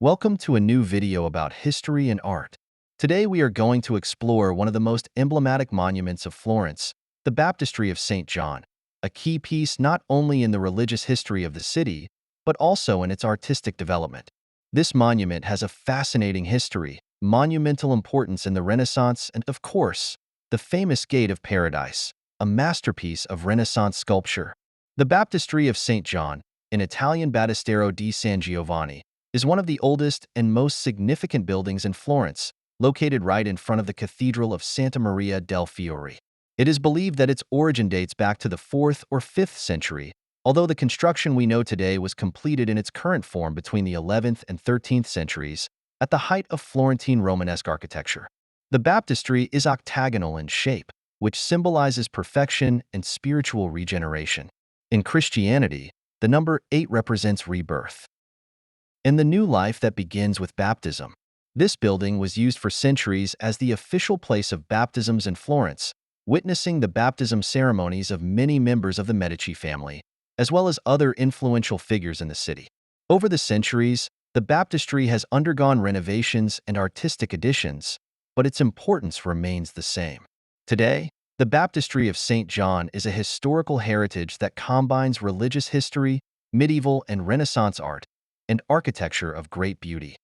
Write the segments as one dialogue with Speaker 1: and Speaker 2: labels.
Speaker 1: Welcome to a new video about history and art. Today we are going to explore one of the most emblematic monuments of Florence, the Baptistery of St. John, a key piece not only in the religious history of the city, but also in its artistic development. This monument has a fascinating history, monumental importance in the Renaissance, and of course, the famous Gate of Paradise, a masterpiece of Renaissance sculpture. The Baptistery of St. John, in Italian Battistero di San Giovanni, is one of the oldest and most significant buildings in Florence, located right in front of the Cathedral of Santa Maria del Fiore. It is believed that its origin dates back to the 4th or 5th century, although the construction we know today was completed in its current form between the 11th and 13th centuries, at the height of Florentine Romanesque architecture. The baptistry is octagonal in shape, which symbolizes perfection and spiritual regeneration. In Christianity, the number 8 represents rebirth and the new life that begins with baptism. This building was used for centuries as the official place of baptisms in Florence, witnessing the baptism ceremonies of many members of the Medici family, as well as other influential figures in the city. Over the centuries, the baptistry has undergone renovations and artistic additions, but its importance remains the same. Today, the Baptistery of St. John is a historical heritage that combines religious history, medieval and Renaissance art, and architecture of great beauty.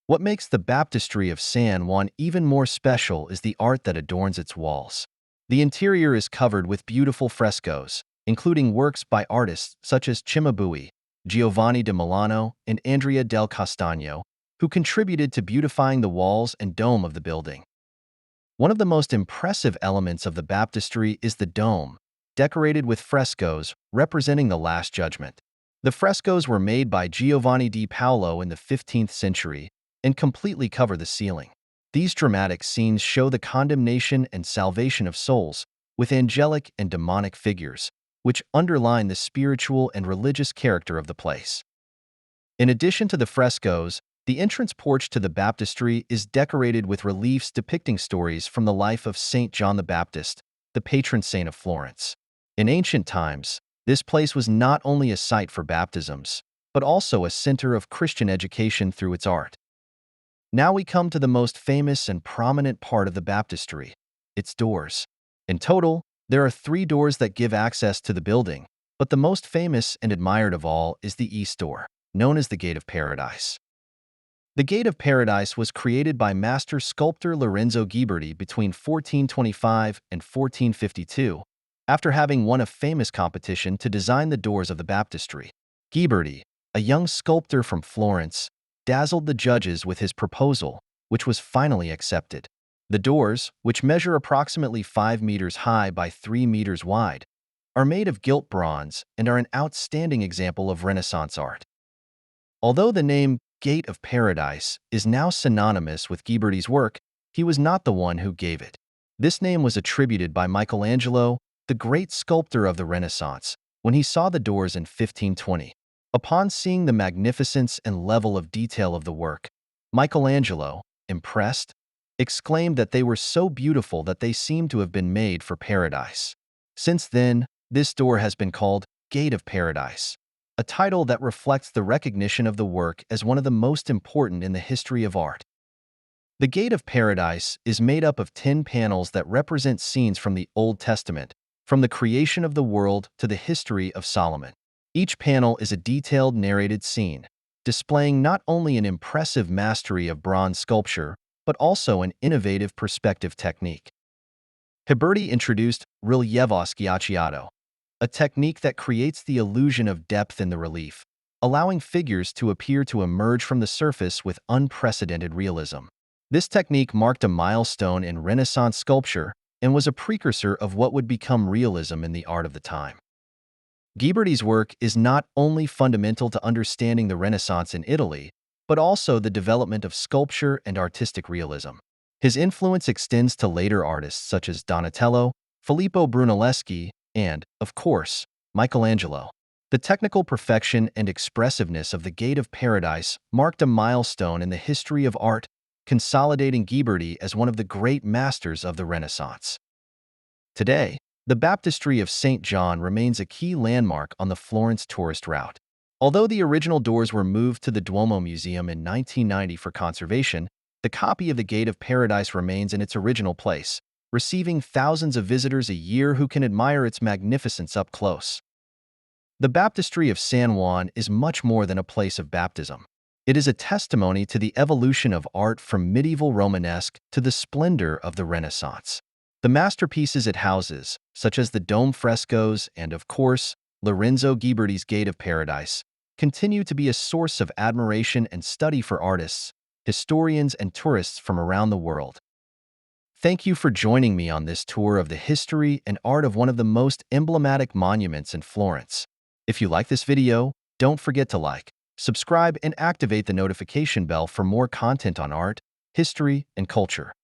Speaker 1: What makes the Baptistery of San Juan even more special is the art that adorns its walls. The interior is covered with beautiful frescoes, including works by artists such as Cimabue, Giovanni da Milano, and Andrea del Castagno, who contributed to beautifying the walls and dome of the building. One of the most impressive elements of the baptistry is the dome, decorated with frescoes representing the Last Judgment. The frescoes were made by Giovanni di Paolo in the 15th century and completely cover the ceiling. These dramatic scenes show the condemnation and salvation of souls, with angelic and demonic figures, which underline the spiritual and religious character of the place. In addition to the frescoes, the entrance porch to the baptistry is decorated with reliefs depicting stories from the life of Saint John the Baptist, the patron saint of Florence. In ancient times, this place was not only a site for baptisms, but also a center of Christian education through its art. Now we come to the most famous and prominent part of the baptistry, its doors. In total, there are 3 doors that give access to the building, but the most famous and admired of all is the east door, known as the Gate of Paradise. The Gate of Paradise was created by master sculptor Lorenzo Ghiberti between 1425 and 1452, after having won a famous competition to design the doors of the baptistry. Ghiberti, a young sculptor from Florence, dazzled the judges with his proposal, which was finally accepted. The doors, which measure approximately 5 meters high by 3 meters wide, are made of gilt bronze and are an outstanding example of Renaissance art. Although the name Gate of Paradise is now synonymous with Ghiberti's work, he was not the one who gave it. This name was attributed by Michelangelo, the great sculptor of the Renaissance, when he saw the doors in 1520. Upon seeing the magnificence and level of detail of the work, Michelangelo, impressed, exclaimed that they were so beautiful that they seemed to have been made for paradise. Since then, this door has been called Gate of Paradise, a title that reflects the recognition of the work as one of the most important in the history of art. The Gate of Paradise is made up of 10 panels that represent scenes from the Old Testament, from the creation of the world to the history of Solomon. Each panel is a detailed narrated scene, displaying not only an impressive mastery of bronze sculpture, but also an innovative perspective technique. Ghiberti introduced rilievo schiacciato, a technique that creates the illusion of depth in the relief, allowing figures to appear to emerge from the surface with unprecedented realism. This technique marked a milestone in Renaissance sculpture and was a precursor of what would become realism in the art of the time. Ghiberti's work is not only fundamental to understanding the Renaissance in Italy, but also the development of sculpture and artistic realism. His influence extends to later artists such as Donatello, Filippo Brunelleschi, and, of course, Michelangelo. The technical perfection and expressiveness of the Gate of Paradise marked a milestone in the history of art, consolidating Ghiberti as one of the great masters of the Renaissance. Today, the Baptistery of St. John remains a key landmark on the Florence tourist route. Although the original doors were moved to the Duomo Museum in 1990 for conservation, the copy of the Gate of Paradise remains in its original place, receiving thousands of visitors a year who can admire its magnificence up close. The Baptistery of San Juan is much more than a place of baptism. It is a testimony to the evolution of art from medieval Romanesque to the splendor of the Renaissance. The masterpieces it houses, such as the dome frescoes and, of course, Lorenzo Ghiberti's Gate of Paradise, continue to be a source of admiration and study for artists, historians, and tourists from around the world. Thank you for joining me on this tour of the history and art of one of the most emblematic monuments in Florence. If you like this video, don't forget to like, subscribe, and activate the notification bell for more content on art, history, and culture.